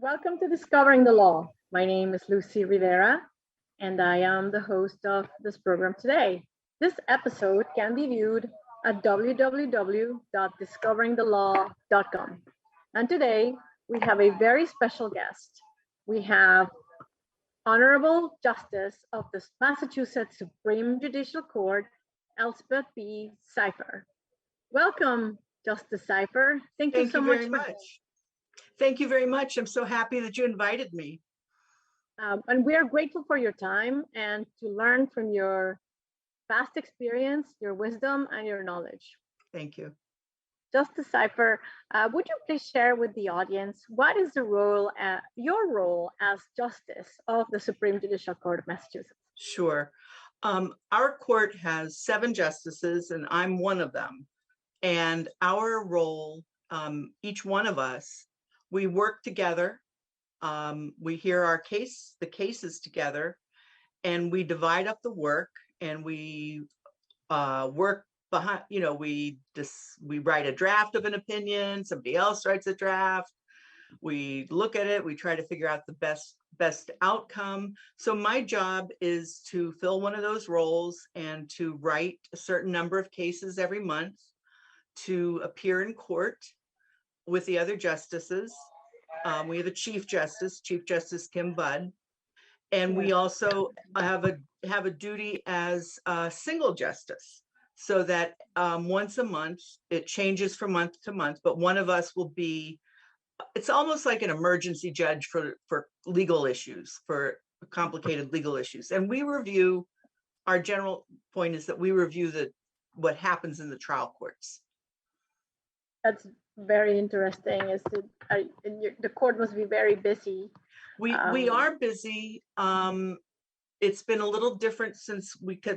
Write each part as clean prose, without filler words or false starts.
Welcome to Discovering the Law. My name is Lucy Rivera, and I am the host of this program today. This episode can be viewed at www.discoveringthelaw.com. And today we have a very special guest. We have Honorable Justice of the Massachusetts Supreme Judicial Court, Elspeth B. Cypher. Welcome, Justice Cypher. Thank you so very much. Thank you very much. I'm so happy that you invited me. And we are grateful for your time and to learn from your past experience, your wisdom, and your knowledge. Thank you. Justice Cypher, would you please share with the audience what is the role, your role as Justice of the Supreme Judicial Court of Massachusetts? Sure. Our court has 7 justices, and I'm one of them. And our role, each one of us, we work together. We hear the cases together, and we divide up the work, and we work behind, we write a draft of an opinion, somebody else writes a draft, we look at it, we try to figure out the best outcome. So my job is to fill one of those roles and to write a certain number of cases every month, to appear in court with the other justices. We have a Chief Justice Kim Budd, and we also have a duty as a single justice, so that once a month, it changes from month to month, but one of us will be, it's almost like an emergency judge for legal issues, for complicated legal issues. And we review, our general point is that we review what happens in the trial courts. That's very interesting. The court must be very busy. We are busy. It's been a little different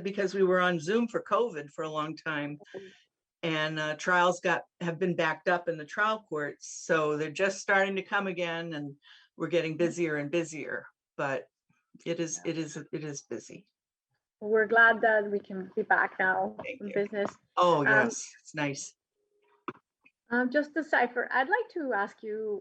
because we were on Zoom for COVID for a long time, and trials have been backed up in the trial courts. So they're just starting to come again, and we're getting busier and busier. But it is busy. We're glad that we can be back now in business. Oh yes, it's nice. Justice Cypher, I'd like to ask you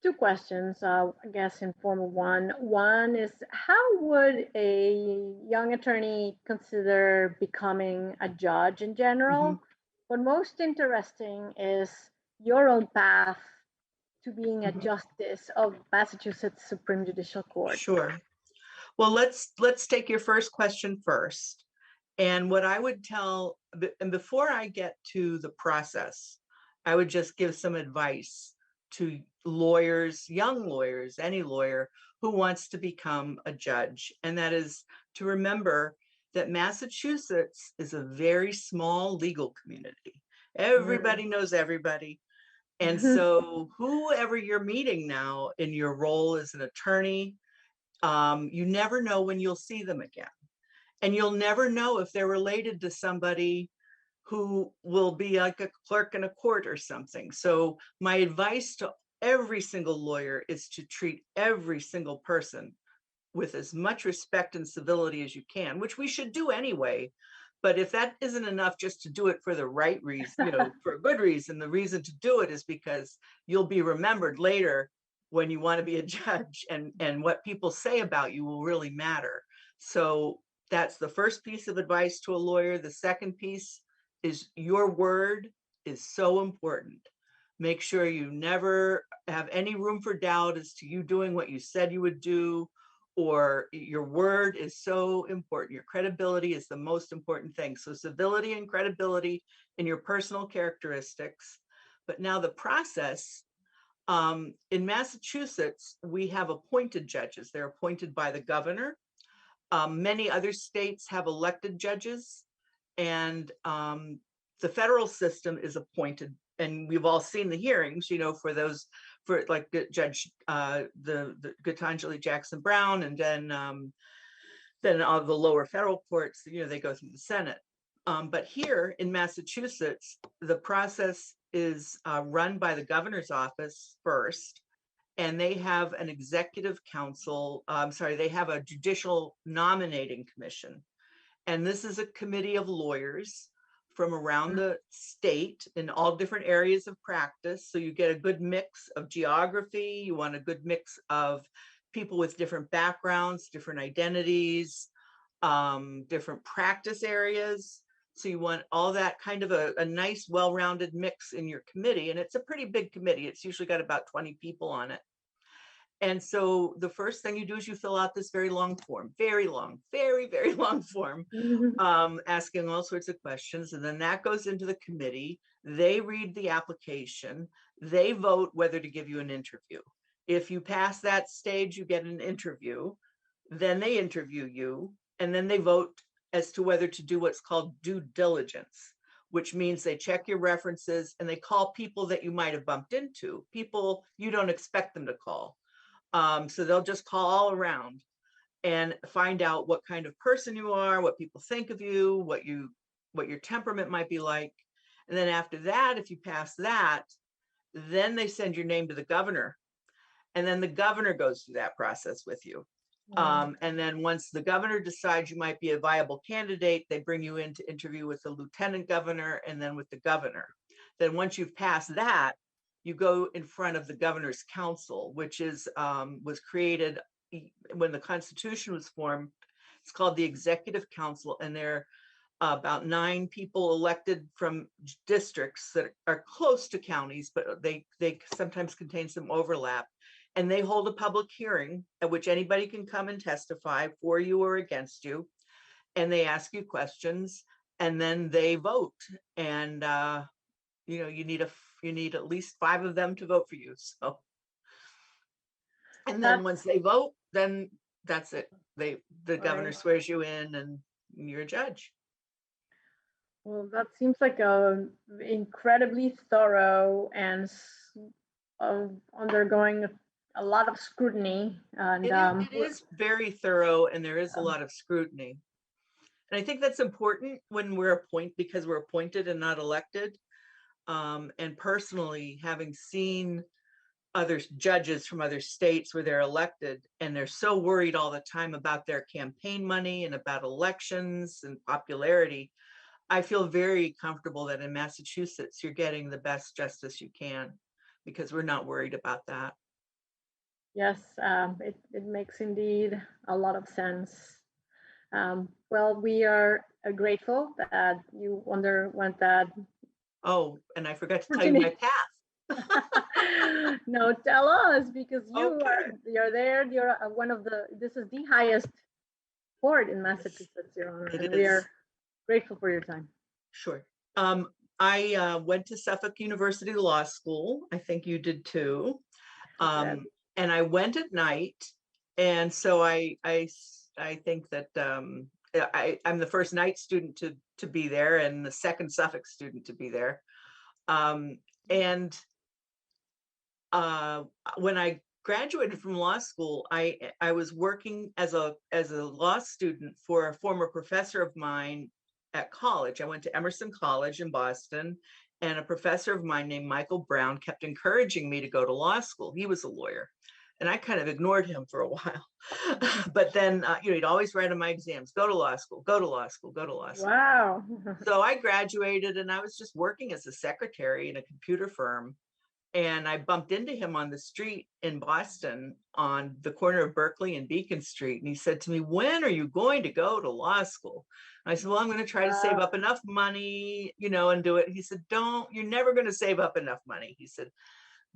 2 questions, I guess in form of one. One is, how would a young attorney consider becoming a judge in general? Mm-hmm. But most interesting is your own path to being a justice of Massachusetts Supreme Judicial Court. Sure. Well, let's take your first question first. And what I would tell, and before I get to the process, I would just give some advice to lawyers, young lawyers, any lawyer who wants to become a judge. And that is to remember that Massachusetts is a very small legal community. Everybody knows everybody. And so whoever you're meeting now in your role as an attorney, you never know when you'll see them again. And you'll never know if they're related to somebody who will be like a clerk in a court or something. So my advice to every single lawyer is to treat every single person with as much respect and civility as you can, which we should do anyway. But if that isn't enough just to do it for the right reason, for a good reason, the reason to do it is because you'll be remembered later when you want to be a judge, and what people say about you will really matter. So that's the first piece of advice to a lawyer. The second piece is your word is so important. Make sure you never have any room for doubt as to you doing what you said you would do, or your word is so important. Your credibility is the most important thing. So civility and credibility in your personal characteristics. But now the process, in Massachusetts, we have appointed judges. They're appointed by the governor. Many other states have elected judges. And the federal system is appointed, and we've all seen the hearings, for like the judge, the Gitanjali Jackson Brown, and then all the lower federal courts, they go through the Senate. But here in Massachusetts, the process is run by the governor's office first, and they have an executive council. They have a judicial nominating commission. And this is a committee of lawyers from around the state in all different areas of practice. So you get a good mix of geography. You want a good mix of people with different backgrounds, different identities, different practice areas. So you want all that kind of a nice, well-rounded mix in your committee. And it's a pretty big committee. It's usually got about 20 people on it. And so the first thing you do is you fill out this very long form, very long, very, very long form, asking all sorts of questions. And then that goes into the committee. They read the application. They vote whether to give you an interview. If you pass that stage, you get an interview. Then they interview you. And then they vote as to whether to do what's called due diligence, which means they check your references and they call people that you might have bumped into, people you don't expect them to call. So they'll just call all around and find out what kind of person you are, what people think of you, what your temperament might be like. And then after that, if you pass that, then they send your name to the governor. And then the governor goes through that process with you. And then once the governor decides you might be a viable candidate, they bring you in to interview with the lieutenant governor and then with the governor. Then once you've passed that, you go in front of the governor's council, which is was created when the Constitution was formed. It's called the Executive Council, and they're about 9 people elected from districts that are close to counties, but they sometimes contain some overlap. And they hold a public hearing at which anybody can come and testify for you or against you. And they ask you questions, and then they vote. And you need at least 5 of them to vote for you. So, and then once they vote, then that's it. The governor swears you in, and you're a judge. Well, that seems like a incredibly thorough and undergoing a lot of scrutiny. And it is very thorough, and there is a lot of scrutiny. And I think that's important when we're because we're appointed and not elected. And personally, having seen other judges from other states where they're elected and they're so worried all the time about their campaign money and about elections and popularity, I feel very comfortable that in Massachusetts, you're getting the best justice you can because we're not worried about that. Yes, it makes indeed a lot of sense. Well, we are grateful that you underwent that. Oh, and I forgot to tell you my path. No, tell us, because you're there. You're this is the highest court in Massachusetts, Your Honor, and we are grateful for your time. Sure. I went to Suffolk University Law School. I think you did too. And I went at night. And so I think that I'm the first night student to be there and the second Suffolk student to be there. And when I graduated from law school, I was working as a law student for a former professor of mine at college. I went to Emerson College in Boston, and a professor of mine named Michael Brown kept encouraging me to go to law school. He was a lawyer, and I kind of ignored him for a while. But then, he'd always write on my exams, go to law school, go to law school, go to law school. Wow. So I graduated, and I was just working as a secretary in a computer firm. And I bumped into him on the street in Boston on the corner of Berkeley and Beacon Street. And he said to me, when are you going to go to law school? And I said, well, I'm going to try to save up enough money, and do it. He said, you're never going to save up enough money. He said,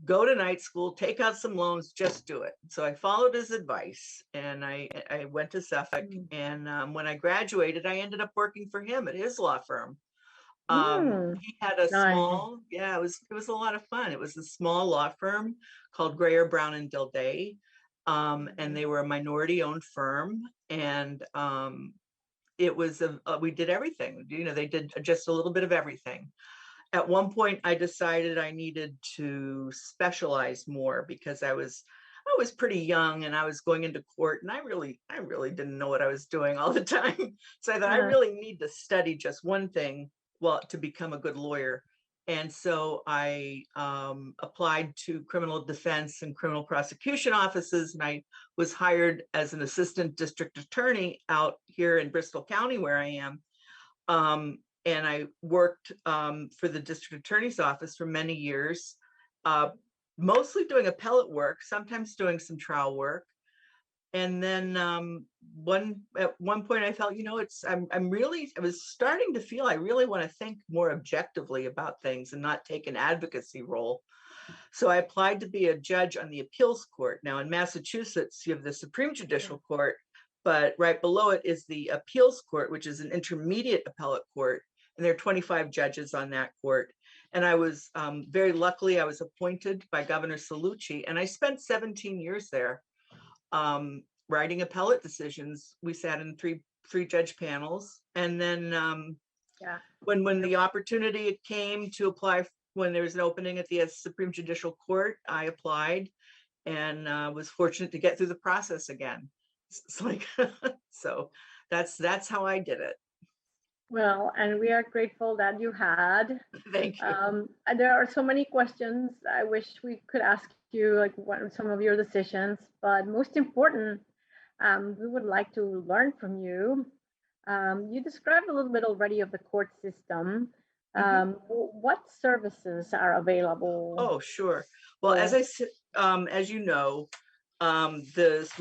go to night school, take out some loans, just do it. So I followed his advice, and I went to Suffolk. And when I graduated, I ended up working for him at his law firm. He had a small, it was a lot of fun. It was a small law firm called Grayer, Brown and Dilday. And they were a minority owned firm. And it was, we did everything, they did just a little bit of everything. At one point I decided I needed to specialize more because I was pretty young and I was going into court, and I really didn't know what I was doing all the time. So I thought I really need to study just one thing to become a good lawyer. And so I applied to criminal defense and criminal prosecution offices, and I was hired as an assistant district attorney out here in Bristol County, where I am. and I worked for the district attorney's office for many years, mostly doing appellate work, sometimes doing some trial work. And then at one point I felt, I was starting to feel I really want to think more objectively about things and not take an advocacy role. So I applied to be a judge on the appeals court. Now in Massachusetts, you have the Supreme Judicial Court, but right below it is the appeals court, which is an intermediate appellate court. And there are 25 judges on that court. And I was very luckily, I was appointed by Governor Cellucci, and I spent 17 years there writing appellate decisions. We sat in three judge panels. And then when the opportunity came to apply, when there was an opening at the Supreme Judicial Court, I applied and was fortunate to get through the process again. It's like, so that's how I did it. Well, and we are grateful that you had. Thank you. There are so many questions I wish we could ask you, like what some of your decisions, but most important, we would like to learn from you. You described a little bit already of the court system. What services are available? Oh, sure. Well, as I said, as you know, we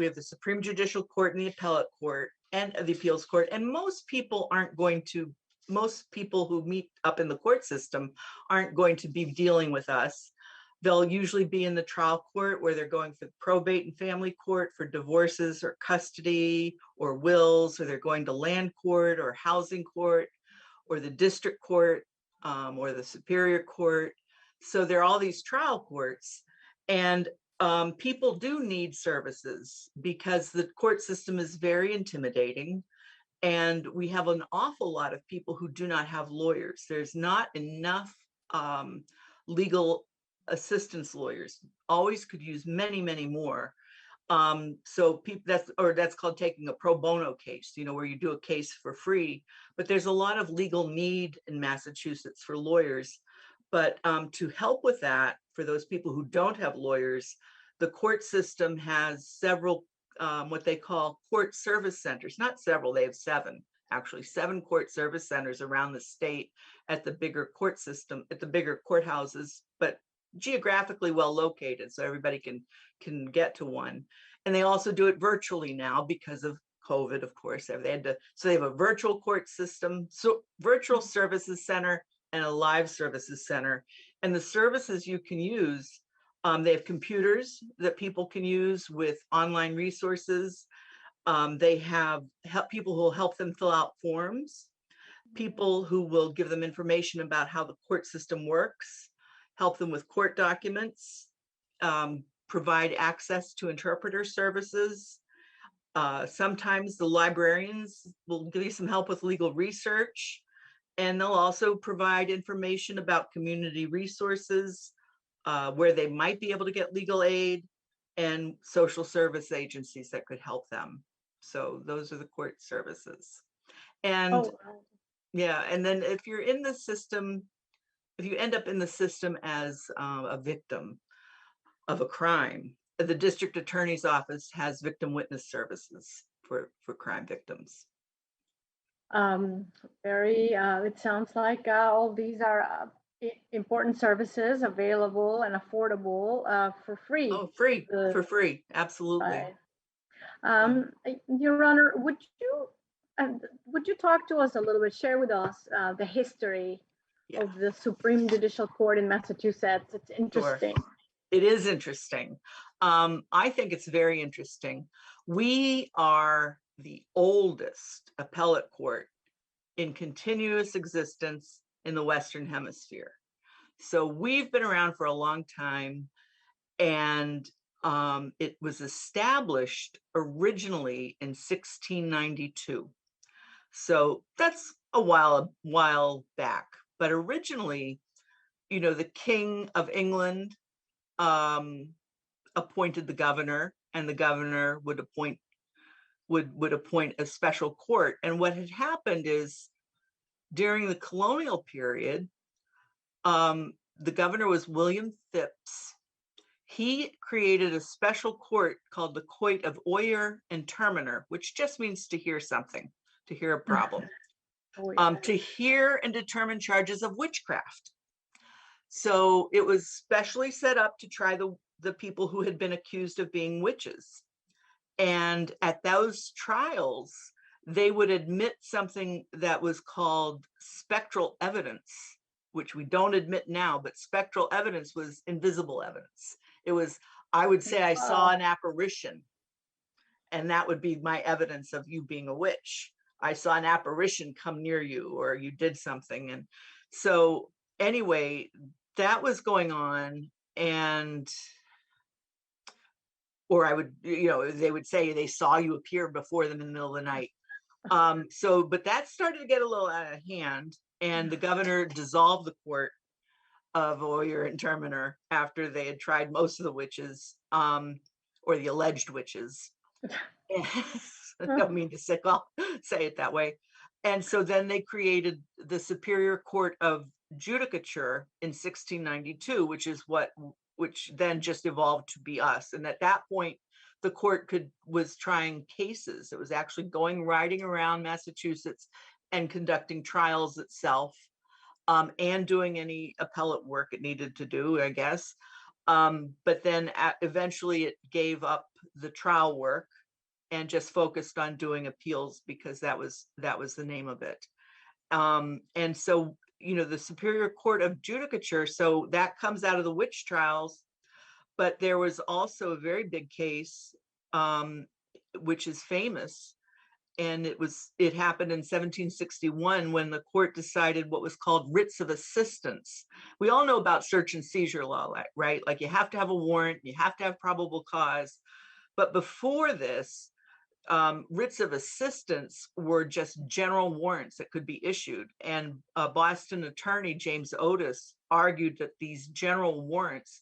have the Supreme Judicial Court and the Appellate Court and the Appeals Court, and most people who meet up in the court system aren't going to be dealing with us. They'll usually be in the trial court, where they're going for probate and family court for divorces or custody or wills, or they're going to land court or housing court or the district court or the superior court. So there are all these trial courts, and people do need services because the court system is very intimidating, and we have an awful lot of people who do not have lawyers. There's not enough legal assistance lawyers. Always could use many, many more. So that's called taking a pro bono case, where you do a case for free. But there's a lot of legal need in Massachusetts for lawyers. But to help with that, for those people who don't have lawyers, the court system has several what they call court service centers. Not several, they have seven court service centers around the state at the bigger court system, at the bigger courthouses, but geographically well located, so everybody can get to one. And they also do it virtually now because of COVID, of course. So they have a virtual court system, so virtual services center and a live services center. And the services you can use, they have computers that people can use with online resources. They have people who will help them fill out forms, people who will give them information about how the court system works, help them with court documents, provide access to interpreter services. Sometimes the librarians will give you some help with legal research, and they'll also provide information about community resources, where they might be able to get legal aid, and social service agencies that could help them. So those are the court services. And and then if you're in the system, if you end up in the system as a victim of a crime, the district attorney's office has victim witness services for crime victims. It sounds like all these are important services available and affordable for free. Oh, for free, absolutely. Your Honor, would you talk to us a little bit, share with us the history of the Supreme Judicial Court in Massachusetts? It's interesting. Sure. It is interesting. I think it's very interesting. We are the oldest appellate court in continuous existence in the Western Hemisphere. So we've been around for a long time, and it was established originally in 1692. So that's a while back. But originally, the King of England appointed the governor, and the governor would appoint a special court. And what had happened is, during the colonial period, the governor was William Phipps. He created a special court called the Court of Oyer and Terminer, which just means to hear something, to hear a problem. Oh, yeah. to hear and determine charges of witchcraft. So it was specially set up to try the people who had been accused of being witches. And at those trials, they would admit something that was called spectral evidence, which we don't admit now, but spectral evidence was invisible evidence. It was, I would say I saw an apparition, and that would be my evidence of you being a witch. I saw an apparition come near you, or you did something. And so anyway, that was going on. And or I would, they would say they saw you appear before them in the middle of the night. But that started to get a little out of hand, and the governor dissolved the court of Oyer and Terminer after they had tried most of the witches, or the alleged witches. I don't mean to say it that way. And so then they created the Superior Court of Judicature in 1692, which then just evolved to be us. And at that point, the court was trying cases. It was actually riding around Massachusetts and conducting trials itself, and doing any appellate work it needed to do, I guess. But then eventually it gave up the trial work and just focused on doing appeals, because that was the name of it. And so, the Superior Court of Judicature, so that comes out of the witch trials. But there was also a very big case, which is famous, and it happened in 1761 when the court decided what was called writs of assistance. We all know about search and seizure law, right? Like, you have to have a warrant, you have to have probable cause. But before this, writs of assistance were just general warrants that could be issued. And Boston attorney James Otis argued that these general warrants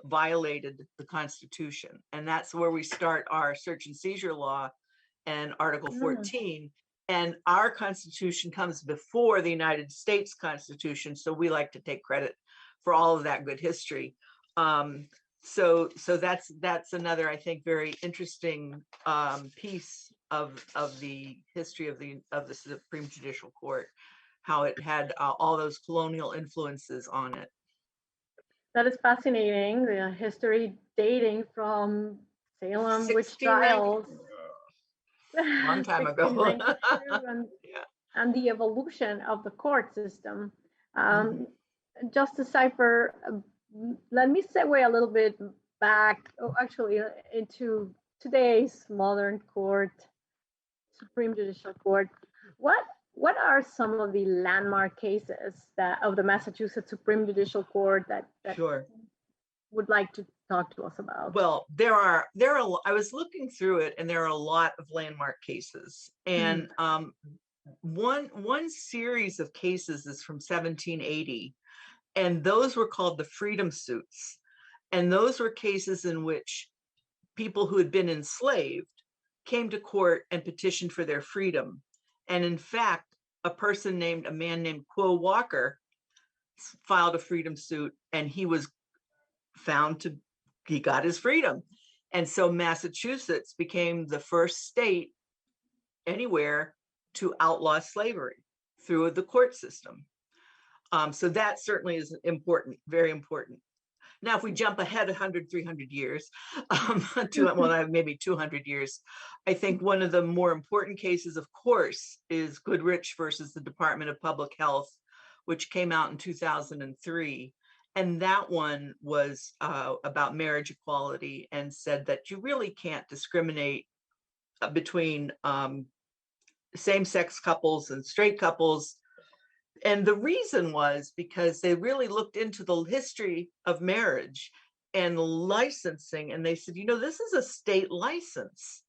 violated the Constitution. And that's where we start our search and seizure law and Article 14. And our Constitution comes before the United States Constitution. So we like to take credit for all of that good history. So that's another, I think, very interesting piece of the history of the Supreme Judicial Court, how it had all those colonial influences on it. That is fascinating. The history dating from Salem witch trials. Long time ago. and the evolution of the court system. Justice Cypher, let me segue a little bit back, into today's modern court, Supreme Judicial Court. What are some of the landmark cases of the Massachusetts Supreme Judicial Court that Sure. would like to talk to us about? Well, there are. I was looking through it, and there are a lot of landmark cases. And one series of cases is from 1780, and those were called the freedom suits. And those were cases in which people who had been enslaved came to court and petitioned for their freedom. And in fact, a man named Quo Walker filed a freedom suit, and he was he got his freedom. And so Massachusetts became the first state anywhere to outlaw slavery through the court system. So that certainly is important, very important. Now, if we jump ahead 100, 300 years, maybe 200 years, I think one of the more important cases, of course, is Goodrich versus the Department of Public Health, which came out in 2003. And that one was about marriage equality, and said that you really can't discriminate between same-sex couples and straight couples. And the reason was because they really looked into the history of marriage and licensing, and they said, this is a state license.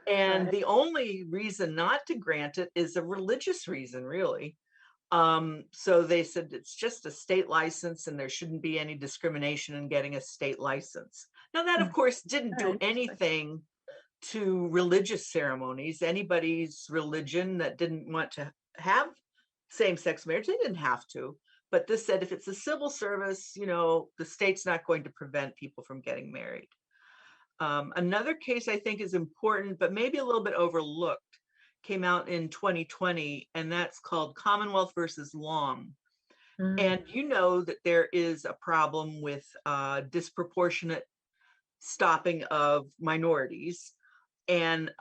And the only reason not to grant it is a religious reason, really. So they said it's just a state license, and there shouldn't be any discrimination in getting a state license. Now, that, of course, didn't do anything to religious ceremonies. Anybody's religion that didn't want to have same-sex marriage, they didn't have to. But this said, if it's a civil service, the state's not going to prevent people from getting married. Another case I think is important, but maybe a little bit overlooked, came out in 2020, and that's called Commonwealth versus Long. And you know that there is a problem with disproportionate stopping of minorities. And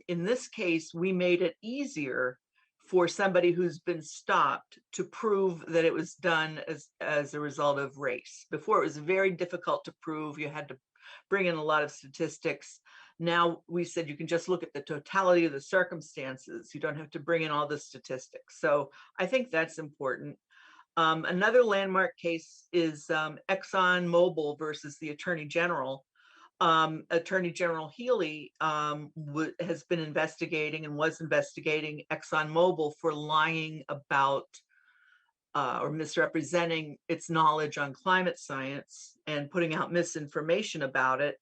in this case, we made it easier for somebody who's been stopped to prove that it was done as a result of race. Before, it was very difficult to prove. You had to bring in a lot of statistics. Now we said you can just look at the totality of the circumstances. You don't have to bring in all the statistics. So I think that's important. Another landmark case is ExxonMobil versus the Attorney General. Attorney General Healy has been investigating and was investigating ExxonMobil for lying about or misrepresenting its knowledge on climate science and putting out misinformation about it.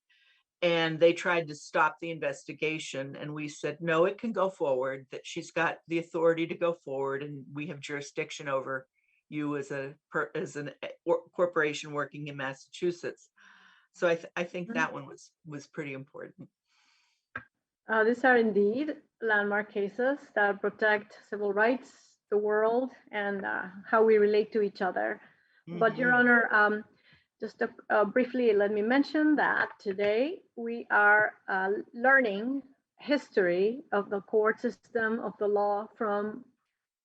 And they tried to stop the investigation, and we said, no, it can go forward, that she's got the authority to go forward, and we have jurisdiction over you as a corporation working in Massachusetts. So I think that one was pretty important. These are indeed landmark cases that protect civil rights, the world, and how we relate to each other. But Your Honor, just briefly, let me mention that today we are learning history of the court system, of the law, from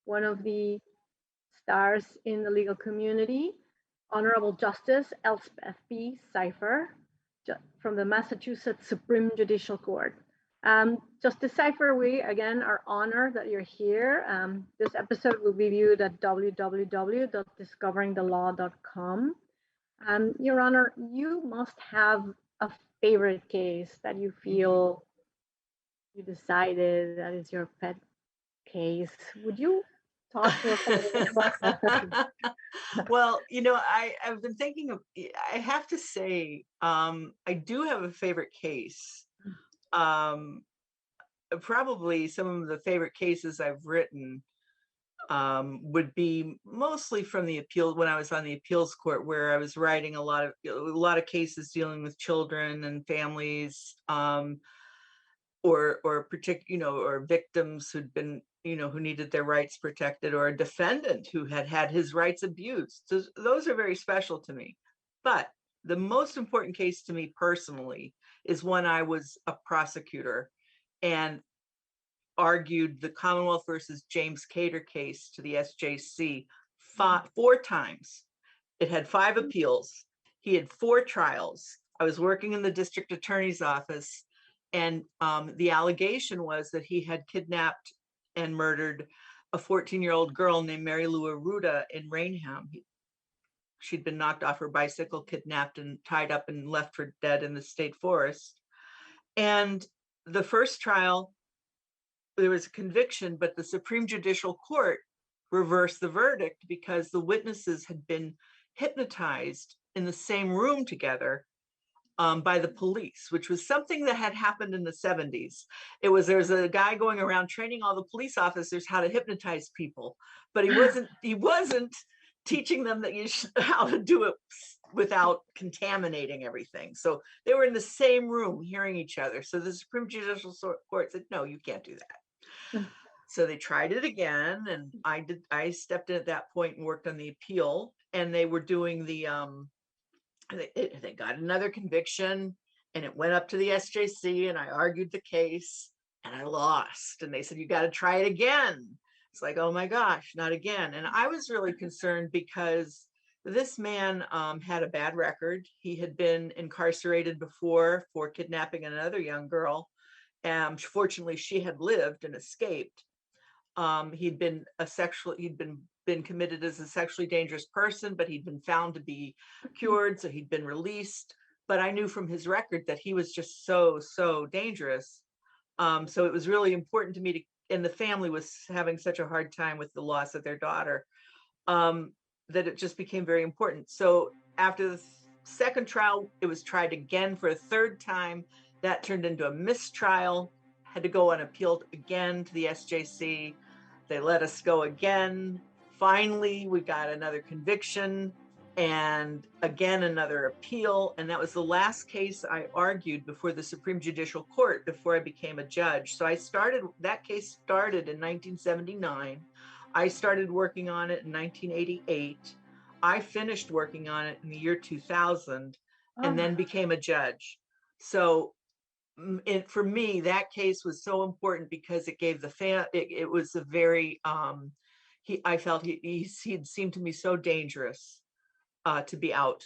one of the stars in the legal community, Honorable Justice Elspeth B. Cypher, from the Massachusetts Supreme Judicial Court. Justice Cypher, we again are honored that you're here. This episode will be viewed at www.discoveringthelaw.com. Your Honor, you must have a favorite case that you feel you decided that is your pet case. Would you talk to us a little bit about that? Well, I've been thinking of, I have to say, I do have a favorite case. Probably some of the favorite cases I've written would be mostly from the appeal, when I was on the appeals court, where I was writing a lot of cases dealing with children and families, or victims who'd been, who needed their rights protected, or a defendant who had his rights abused. So those are very special to me. But the most important case to me personally is when I was a prosecutor and argued the Commonwealth versus James Cater case to the SJC 4 times. It had 5 appeals. He had 4 trials. I was working in the district attorney's office, and the allegation was that he had kidnapped and murdered a 14-year-old girl named Mary Lou Arruda in Rainham. She'd been knocked off her bicycle, kidnapped and tied up and left for dead in the state forest. And the first trial, there was a conviction, but the Supreme Judicial Court reversed the verdict because the witnesses had been hypnotized in the same room together by the police, which was something that had happened in the 70s. There's a guy going around training all the police officers how to hypnotize people, but he wasn't teaching them that how to do it without contaminating everything. So they were in the same room hearing each other. So the Supreme Judicial Court said, no, you can't do that. So they tried it again, and I stepped in at that point and worked on the appeal, and they were doing the they got another conviction, and it went up to the SJC, and I argued the case, and I lost. And they said, you got to try it again. It's like, oh my gosh, not again. And I was really concerned because this man had a bad record. He had been incarcerated before for kidnapping another young girl. Fortunately, she had lived and escaped. He'd been committed as a sexually dangerous person, but he'd been found to be cured, so he'd been released. But I knew from his record that he was just so dangerous. So it was really important to me and the family was having such a hard time with the loss of their daughter, that it just became very important. So after the second trial, it was tried again for a 3rd time. That turned into a mistrial, had to go on appeal again to the SJC. They let us go again. Finally, we got another conviction. and again another appeal, and that was the last case I argued before the Supreme Judicial Court before I became a judge. So that case started in 1979. I started working on it in 1988. I finished working on it in the year 2000 and then became a judge. So for me, that case was so important because it gave it was a very, I felt he seemed to me so dangerous to be out.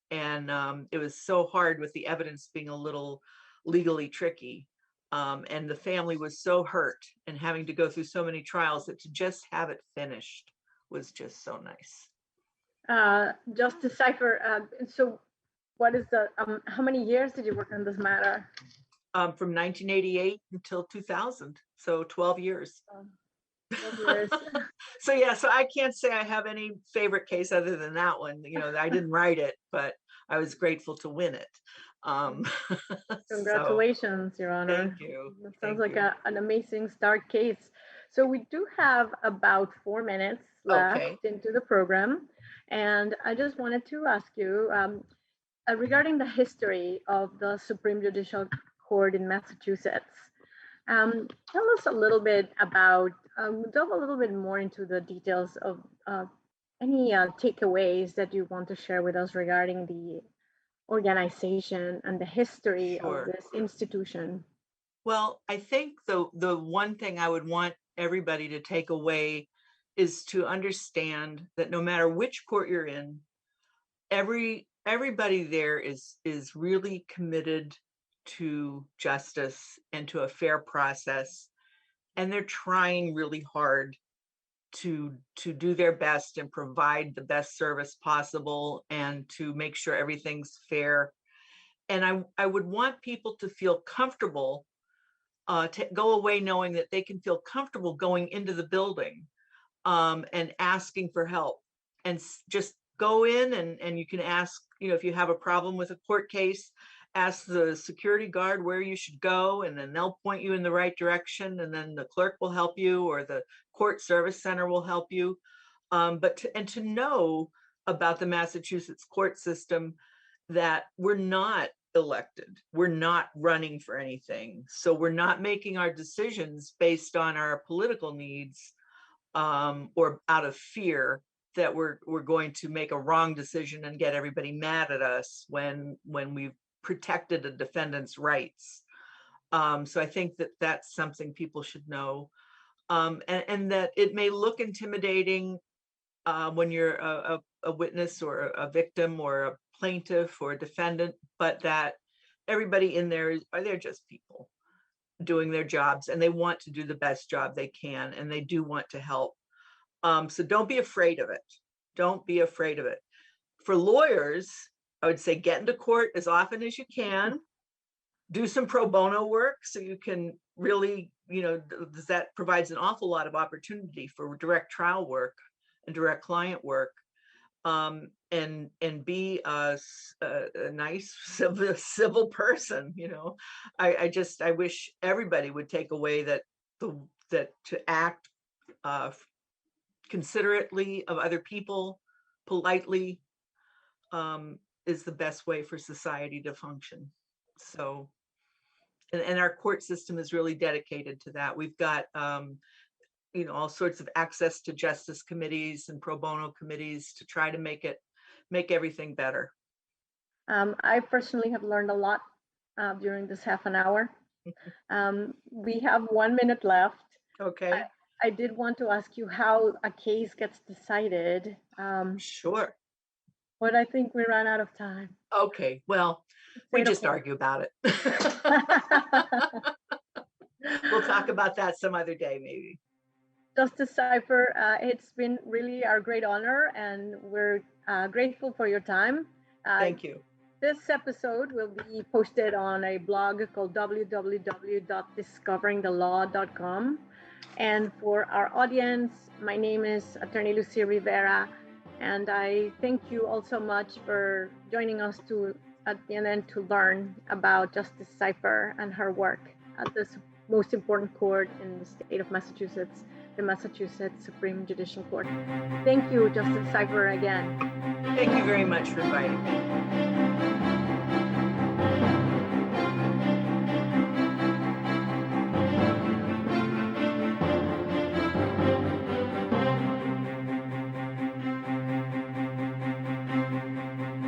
And it was so hard with the evidence being a little legally tricky. And the family was so hurt and having to go through so many trials that to just have it finished was just so nice. Justice Cypher, so what is how many years did you work on this matter? From 1988 until 2000, so 12 years. 12 years. So yeah, so I can't say I have any favorite case other than that one. You know, I didn't write it, but I was grateful to win it. Congratulations, Your Honor. Thank you. That sounds like an amazing start case. So we do have about 4 minutes left into the program. And I just wanted to ask you, regarding the history of the Supreme Judicial Court in Massachusetts, tell us a little bit about, delve a little bit more into the details of any takeaways that you want to share with us regarding the organization and the history of this institution. Well, I think the one thing I would want everybody to take away is to understand that no matter which court you're in, everybody there is really committed to justice and to a fair process, and they're trying really hard to do their best and provide the best service possible and to make sure everything's fair. And I would want people to feel comfortable, to go away knowing that they can feel comfortable going into the building and asking for help, and just go in and you can ask, you know, if you have a problem with a court case, ask the security guard where you should go, and then they'll point you in the right direction, and then the clerk will help you or the court service center will help you. But to know about the Massachusetts court system, that we're not elected, we're not running for anything, so we're not making our decisions based on our political needs or out of fear that we're going to make a wrong decision and get everybody mad at us when we've protected a defendant's rights. So I think that that's something people should know, and that it may look intimidating when you're a witness or a victim or a plaintiff or a defendant, but that everybody in there they're just people doing their jobs, and they want to do the best job they can, and they do want to help. So don't be afraid of it. Don't be afraid of it. For lawyers, I would say get into court as often as you can. Do some pro bono work so you can really, you know, that provides an awful lot of opportunity for direct trial work and direct client work. And be a nice civil person. You know, I wish everybody would take away that to act considerately of other people, politely, is the best way for society to function. So, and our court system is really dedicated to that. We've got you know, all sorts of access to justice committees and pro bono committees to try to make everything better. I personally have learned a lot during this half an hour. We have 1 minute left. Okay. I did want to ask you how a case gets decided. Sure. But I think we ran out of time. Okay, well, we just argue about it. We'll talk about that some other day, maybe. Justice Cypher, it's been really our great honor, and we're grateful for your time. Thank you. This episode will be posted on a blog called www.discoveringthelaw.com. And for our audience, my name is Attorney Lucia Rivera, and I thank you all so much for joining us at the end to learn about Justice Cypher and her work at this most important court in the state of Massachusetts. the Massachusetts Supreme Judicial Court. Thank you, Justice Cypher, again. Thank you very much for inviting me.